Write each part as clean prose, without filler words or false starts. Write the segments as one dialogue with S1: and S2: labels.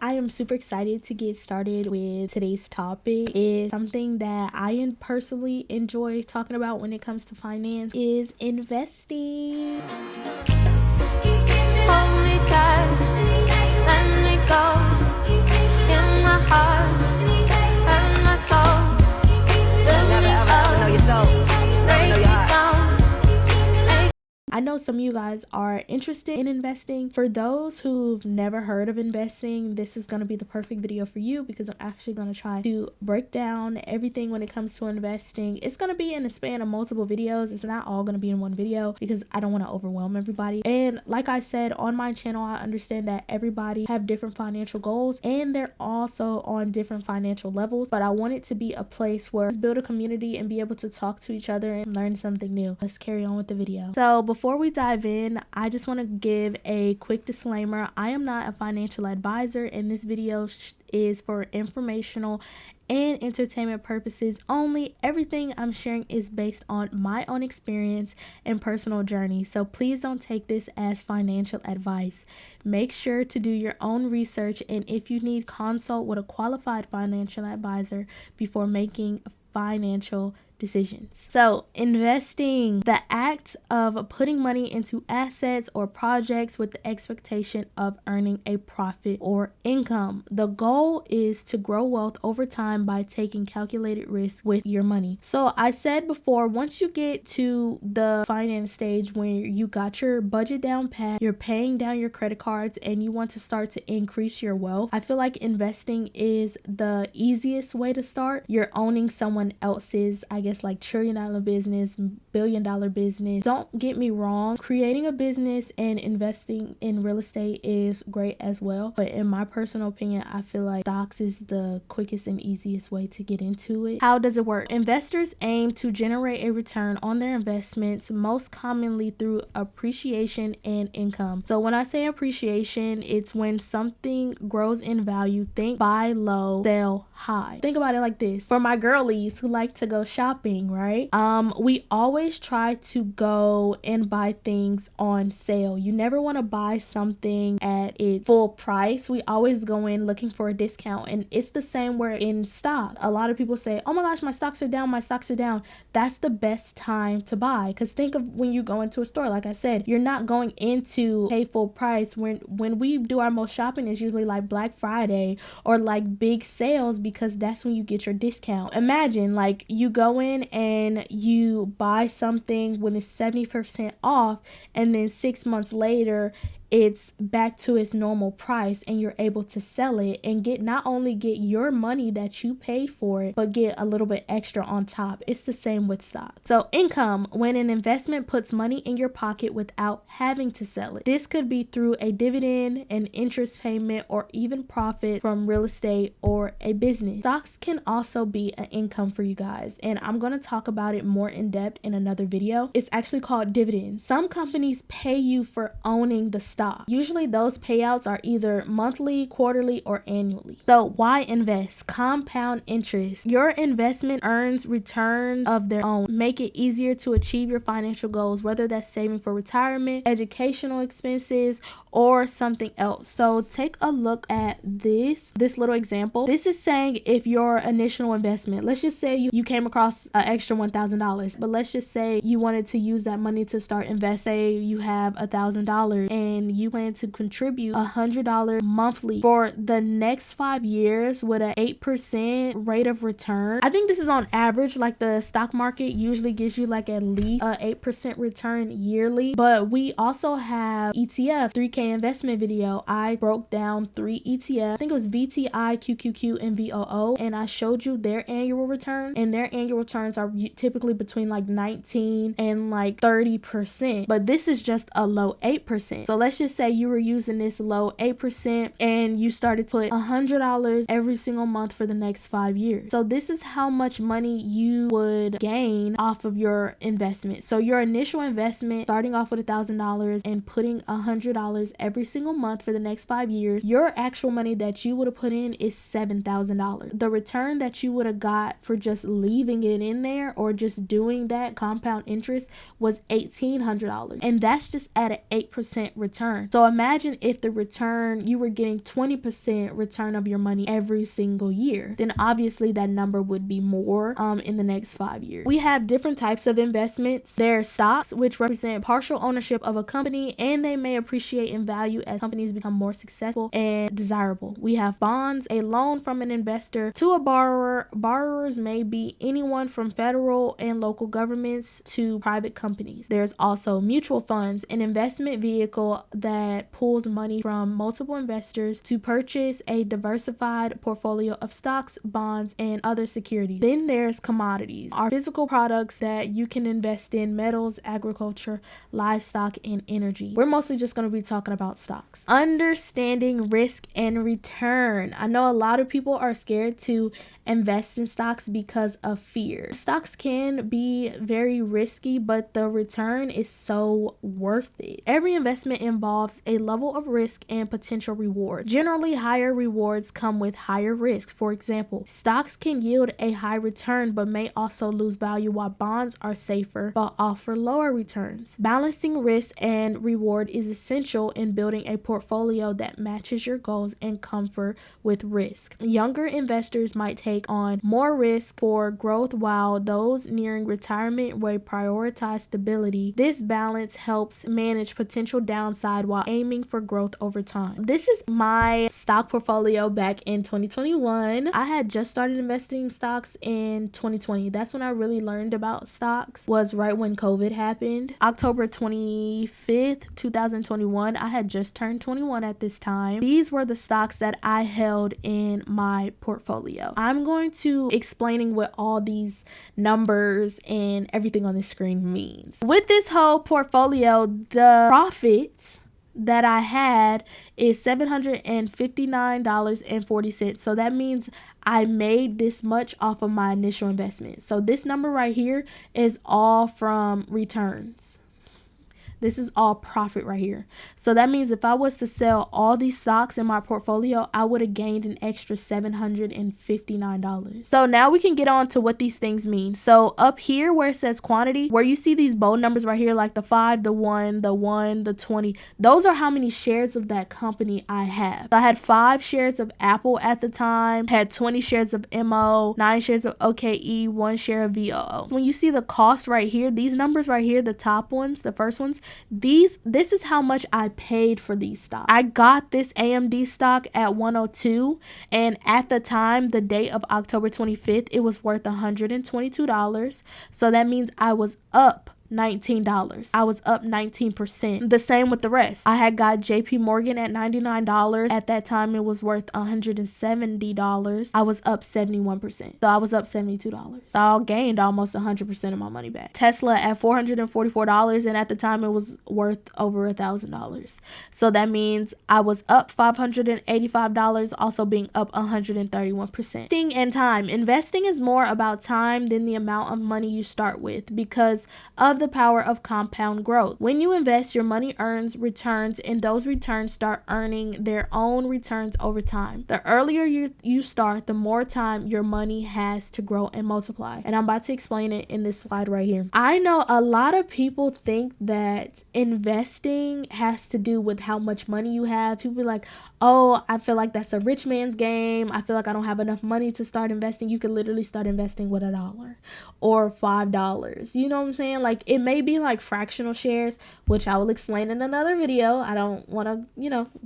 S1: I am super excited to get started with today's topic. Is something that I personally enjoy talking about when it comes to finance is investing. Hold me tight, let me go in my heart and my soul. Never ever know your soul, never know your heart. I know some of you guys are interested in investing. For those who've never heard of investing, this is going to be the perfect video for you because I'm actually going to try to break down everything when it comes to investing. It's going to be in a span of multiple videos. It's not all going to be in one video because I don't want to overwhelm everybody. And like I said, on my channel, I understand that everybody have different financial goals and they're also on different financial levels. But I want it to be a place where let's build a community and be able to talk to each other and learn something new. Let's carry on with the video. So before we dive in, I just want to give a quick disclaimer. I am not a financial advisor, and this video is for informational and entertainment purposes only. Everything I'm sharing is based on my own experience and personal journey, so please don't take this as financial advice. Make sure to do your own research, and if you need, consult with a qualified financial advisor before making financial decisions. So investing, the act of putting money into assets or projects with the expectation of earning a profit or income. The goal is to grow wealth over time by taking calculated risks with your money. So I said before, once you get to the finance stage when you got your budget down pat, you're paying down your credit cards, and you want to start to increase your wealth, I feel like investing is the easiest way to start. You're owning someone else's, I guess, like $1 trillion business, $1 billion business. Don't get me wrong, creating a business and investing in real estate is great as well, but in my personal opinion, I feel like stocks is the quickest and easiest way to get into it. How does it work? Investors aim to generate a return on their investments, most commonly through appreciation and income. So when I say appreciation, it's when something grows in value. Think buy low, sell high. Think about it like this. For my girlies who like to go shopping, right? We always try to go and buy things on sale. You never want to buy something at its full price. We always go in looking for a discount, and it's the same where in stock. A lot of people say, oh my gosh, my stocks are down, my stocks are down. That's the best time to buy, because think of when you go into a store. Like I said, you're not going into pay full price. When we do our most shopping, it's usually like Black Friday or like big sales, because that's when you get your discount. Imagine like you go in and you buy something when it's 70% off, and then 6 months later it's back to its normal price, and you're able to sell it and not only get your money that you paid for it, but get a little bit extra on top. It's the same with stock. So income, when an investment puts money in your pocket without having to sell it. This could be through a dividend, an interest payment, or even profit from real estate or a business. Stocks can also be an income for you guys, and I'm going to talk about it more in depth in another video. It's actually called dividends. Some companies pay you for owning the stock. Usually those payouts are either monthly, quarterly, or annually. So why invest? Compound interest. Your investment earns return of their own. Make it easier to achieve your financial goals, whether that's saving for retirement, educational expenses, or something else. So take a look at this little example. This is saying if your initial investment, let's just say you came across an extra $1,000, but let's just say you wanted to use that money to start investing. Say you have $1,000 and you plan to contribute $100 monthly for the next 5 years with an 8% rate of return. I think this is on average. Like the stock market usually gives you like at least a 8% return yearly, but we also have ETF 3K investment video. I broke down 3 ETF. I think it was VTI, QQQ, and VOO, and I showed you their annual return, and their annual returns are typically between like 19 and like 30%, but this is just a low 8%. So let's just say you were using this low 8% and you started to put $100 every single month for the next 5 years. So this is how much money you would gain off of your investment. So your initial investment, starting off with $1,000 and putting $100 every single month for the next 5 years, your actual money that you would have put in is $7,000. The return that you would have got for just leaving it in there or just doing that compound interest was $1,800, and that's just at an 8% return. return. So imagine if the return, you were getting 20% return of your money every single year, then obviously that number would be more in the next 5 years. We have different types of investments. There are stocks, which represent partial ownership of a company, and they may appreciate in value as companies become more successful and desirable. We have bonds, a loan from an investor to a borrower. Borrowers may be anyone from federal and local governments to private companies. There's also mutual funds, an investment vehicle that pulls money from multiple investors to purchase a diversified portfolio of stocks, bonds, and other securities. Then there's commodities, are physical products that you can invest in: metals, agriculture, livestock, and energy. We're mostly just going to be talking about stocks. Understanding risk and return. I know a lot of people are scared to invest in stocks because of fear. Stocks can be very risky, but the return is so worth it. Every investment involves a level of risk and potential reward. Generally, higher rewards come with higher risks. For example, stocks can yield a high return but may also lose value, while bonds are safer but offer lower returns. Balancing risk and reward is essential in building a portfolio that matches your goals and comfort with risk. Younger investors might take on more risk for growth, while those nearing retirement will prioritize stability. This balance helps manage potential downside while aiming for growth over time. This is my stock portfolio back in 2021. I had just started investing in stocks in 2020. That's when I really learned about stocks, was right when COVID happened. October 25th, 2021. I had just turned 21 at this time. These were the stocks that I held in my portfolio. I'm going to explaining what all these numbers and everything on the screen means. With this whole portfolio, the profit that I had is $759.40. So that means I made this much off of my initial investment. So this number right here is all from returns. This is all profit right here. So that means if I was to sell all these stocks in my portfolio, I would have gained an extra $759. So now we can get on to what these things mean. So up here where it says quantity, where you see these bold numbers right here, like the 5, the 1, the 20, those are how many shares of that company I have. So I had 5 shares of Apple at the time, had 20 shares of MO, 9 shares of OKE, 1 share of VOO. When you see the cost right here, these numbers right here, the top ones, the first ones, this is how much I paid for these stocks. I got this AMD stock at 102, and at the time, the date of October 25th, it was worth $122. So that means I was up $19. I was up 19%. The same with the rest. I had got JP Morgan at $99. At that time, it was worth $170. I was up 71%. So I was up $72. So I gained almost 100% of my money back. Tesla at $444, and at the time, it was worth over $1,000. So that means I was up $585, also being up 131%. Investing and time. Investing is more about time than the amount of money you start with, because of the power of compound growth. When you invest, your money earns returns, and those returns start earning their own returns over time. The earlier you start, the more time your money has to grow and multiply. And I'm about to explain it in this slide right here. I know a lot of people think that investing has to do with how much money you have. People be like, oh, I feel like that's a rich man's game. I feel like I don't have enough money to start investing. You could literally start investing with $1 or $5. You know what I'm saying? Like, it may be like fractional shares, which I will explain in another video. I don't want to,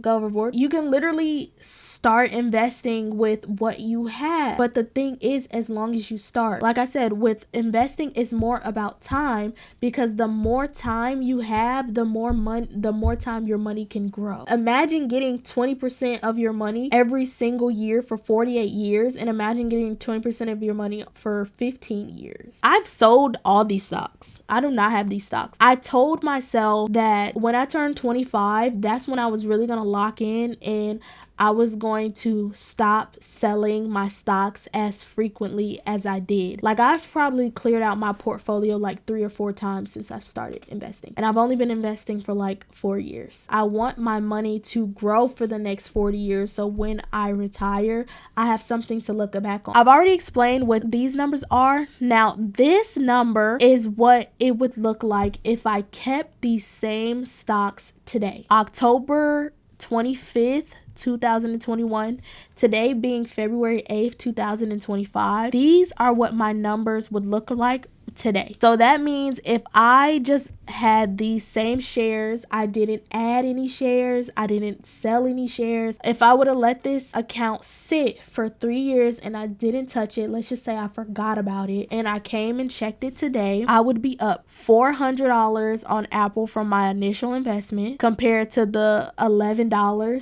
S1: go overboard. You can literally start investing with what you have. But the thing is, as long as you start, like I said, with investing, it's more about time, because the more time you have, the more time your money can grow. Imagine getting 20% of your money every single year for 48 years, and imagine getting 20% of your money for 15 years. I've sold all these stocks. I do not have these stocks. I told myself that when I turned 25, that's when I was really going to lock in, and I was going to stop selling my stocks as frequently as I did. Like, I've probably cleared out my portfolio like 3 or 4 times since I've started investing. And I've only been investing for like 4 years. I want my money to grow for the next 40 years. So when I retire, I have something to look back on. I've already explained what these numbers are. Now, this number is what it would look like if I kept these same stocks today. October 25th, 2021, today being February 8th, 2025. These are what my numbers would look like today. So that means if I just had these same shares, I didn't add any shares, I didn't sell any shares, if I would have let this account sit for 3 years and I didn't touch it, let's just say I forgot about it and I came and checked it today, I would be up $400 on Apple from my initial investment compared to the $11.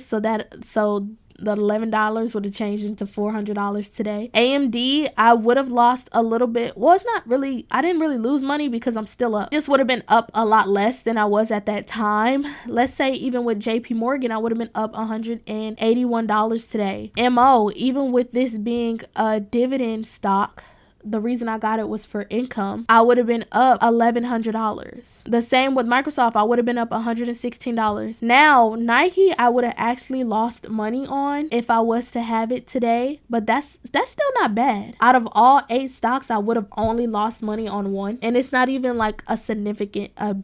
S1: So the $11 would have changed into $400 today. AMD, I would have lost a little bit. Well, it's not really, I didn't really lose money because I'm still up. Just would have been up a lot less than I was at that time. Let's say even with JP Morgan, I would have been up $181 today. MO, even with this being a dividend stock, the reason I got it was for income, I would have been up $1,100. The same with Microsoft, I would have been up $116. Now, Nike, I would have actually lost money on if I was to have it today, but that's still not bad. Out of all 8 stocks, I would have only lost money on 1, and it's not even like a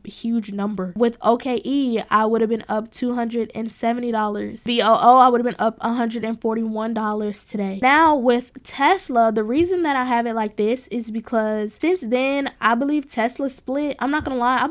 S1: huge number. With OKE, I would have been up $270. VOO, I would have been up $141 today. Now, with Tesla, the reason that I have it like this is because since then I believe Tesla split. I'm not gonna lie,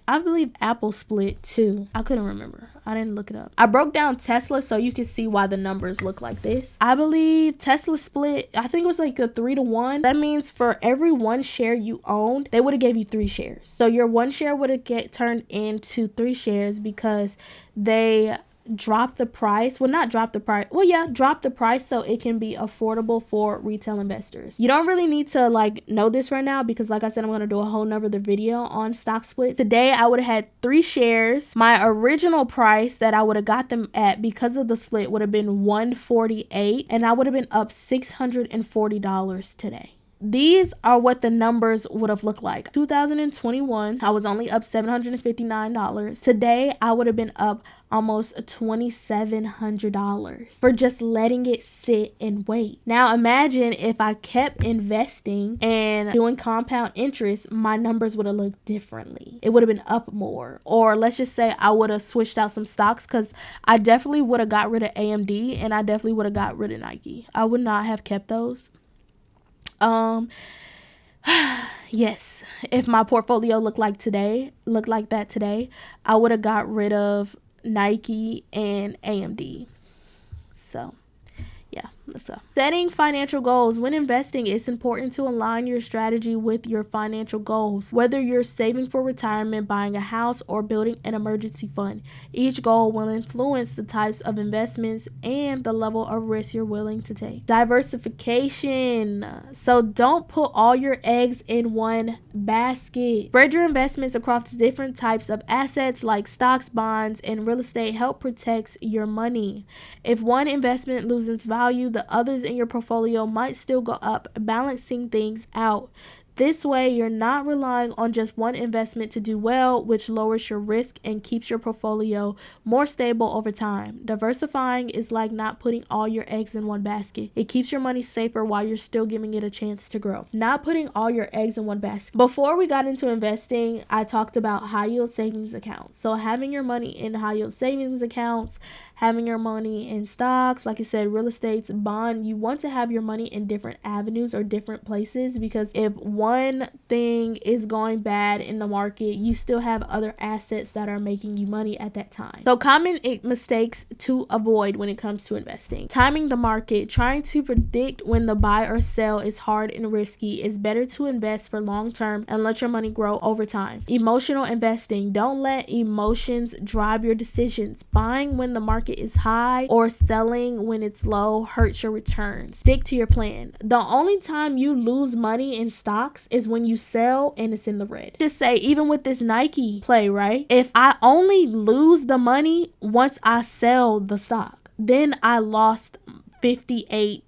S1: I believe Apple split too. I couldn't remember, I didn't look it up. I broke down Tesla so you can see why the numbers look like this. I believe Tesla split, I think it was like a 3-to-1. That means for every 1 share you owned, they would have gave you 3 shares. So your 1 share would have turned into 3 shares because they drop the price. Well, not drop the price. Well, yeah, drop the price so it can be affordable for retail investors. You don't really need to like know this right now because like I said, I'm going to do a whole nother video on stock split. Today, I would have had 3 shares. My original price that I would have got them at because of the split would have been $148 and I would have been up $640 today. These are what the numbers would have looked like. 2021, I was only up $759. Today, I would have been up almost $2,700 for just letting it sit and wait. Now, imagine if I kept investing and doing compound interest, my numbers would have looked differently. It would have been up more. Or let's just say I would have switched out some stocks because I definitely would have got rid of AMD and I definitely would have got rid of Nike. I would not have kept those. Yes, if my portfolio looked like that today, I would have got rid of Nike and AMD. So yeah, let's go. Setting financial goals. When investing, it's important to align your strategy with your financial goals. Whether you're saving for retirement, buying a house, or building an emergency fund, each goal will influence the types of investments and the level of risk you're willing to take. Diversification. So don't put all your eggs in one basket. Spread your investments across different types of assets like stocks, bonds, and real estate. Help protect your money. If one investment loses value, the others in your portfolio might still go up, balancing things out. This way, you're not relying on just one investment to do well, which lowers your risk and keeps your portfolio more stable over time. Diversifying is like not putting all your eggs in one basket. It keeps your money safer while you're still giving it a chance to grow. Not putting all your eggs in one basket. Before we got into investing, I talked about high yield savings accounts. So having your money in high yield savings accounts, having your money in stocks, like I said, real estate, bond, you want to have your money in different avenues or different places because if one thing is going bad in the market, you still have other assets that are making you money at that time. So common mistakes to avoid when it comes to investing. Timing the market. Trying to predict when the buy or sell is hard and risky. It's better to invest for long term and let your money grow over time. Emotional investing. Don't let emotions drive your decisions. Buying when the market is high or selling when it's low hurts your returns. Stick to your plan. The only time you lose money in stocks is when you sell and it's in the red. Just say, even with this Nike play, right? If I only lose the money once I sell the stock, then I lost $58.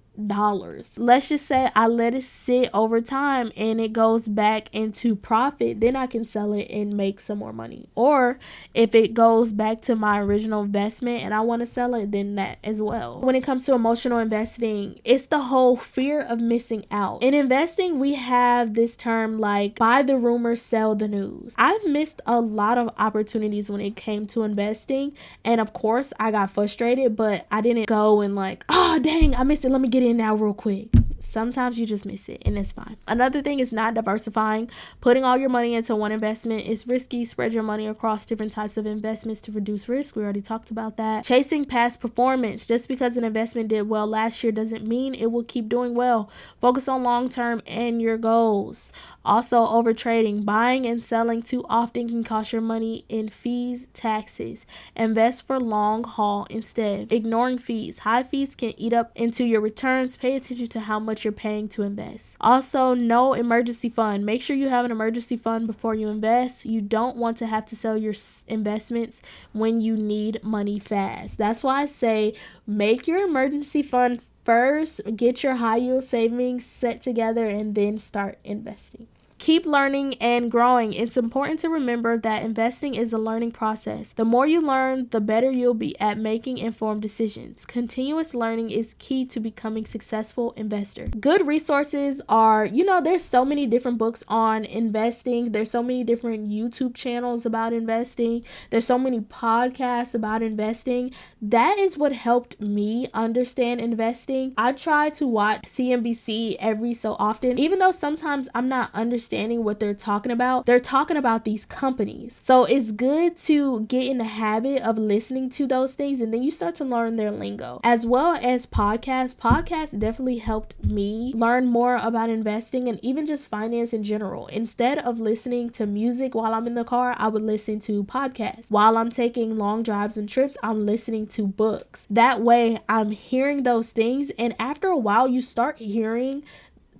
S1: Let's just say I let it sit over time and it goes back into profit, then I can sell it and make some more money. Or if it goes back to my original investment and I want to sell it, then that as well. When it comes to emotional investing, it's the whole fear of missing out. In investing, we have this term like buy the rumor, sell the news. I've missed a lot of opportunities when it came to investing, and of course I got frustrated, but I didn't go and like, oh dang, I missed it, let me get in now real quick. Sometimes you just miss it and it's fine. Another thing is not diversifying. Putting all your money into one investment is risky. Spread your money across different types of investments to reduce risk. We already talked about that. Chasing past performance. Just because an investment did well last year doesn't mean it will keep doing well. Focus on long term and your goals. Also, over trading. Buying and selling too often can cost your money in fees, taxes. Invest for long haul instead. Ignoring fees. High fees can eat up into your returns. Pay attention to how much you're paying to invest. Also, no emergency fund. Make sure you have an emergency fund before you invest. You don't want to have to sell your investments when you need money fast. That's why I say make your emergency fund first, get your high yield savings set together, and then start investing. Keep learning and growing. It's important to remember that investing is a learning process. The more you learn, the better you'll be at making informed decisions. Continuous learning is key to becoming a successful investor. Good resources are, there's so many different books on investing. There's so many different YouTube channels about investing. There's so many podcasts about investing. That is what helped me understand investing. I try to watch CNBC every so often, even though sometimes I'm not understanding what they're talking about. They're talking about these companies. So it's good to get in the habit of listening to those things, and then you start to learn their lingo. As well as podcasts. Podcasts definitely helped me learn more about investing and even just finance in general. Instead of listening to music while I'm in the car, I would listen to podcasts. While I'm taking long drives and trips, I'm listening to books. That way I'm hearing those things, and after a while you start hearing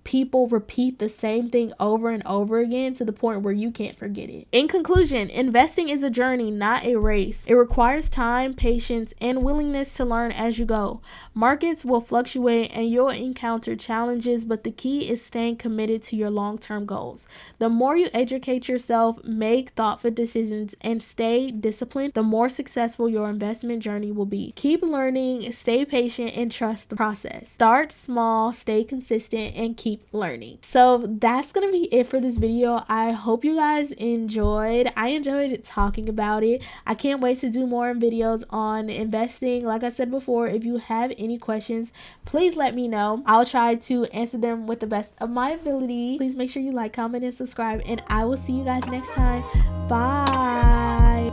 S1: people repeat the same thing over and over again to the point where you can't forget it. In conclusion, investing is a journey, not a race. It requires time, patience, and willingness to learn as you go. Markets will fluctuate and you'll encounter challenges, but the key is staying committed to your long-term goals. The more you educate yourself, make thoughtful decisions, and stay disciplined, the more successful your investment journey will be. Keep learning, stay patient, and trust the process. Start small, stay consistent, and keep learning. So that's gonna be it for this video. I hope you guys enjoyed. I enjoyed talking about it. I can't wait to do more videos on investing. Like I said before, if you have any questions, please let me know. I'll try to answer them with the best of my ability. Please make sure you like, comment, and subscribe, and I will see you guys next time. Bye.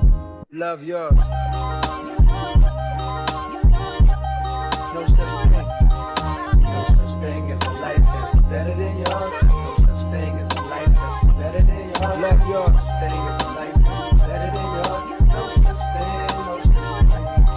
S2: Love yours.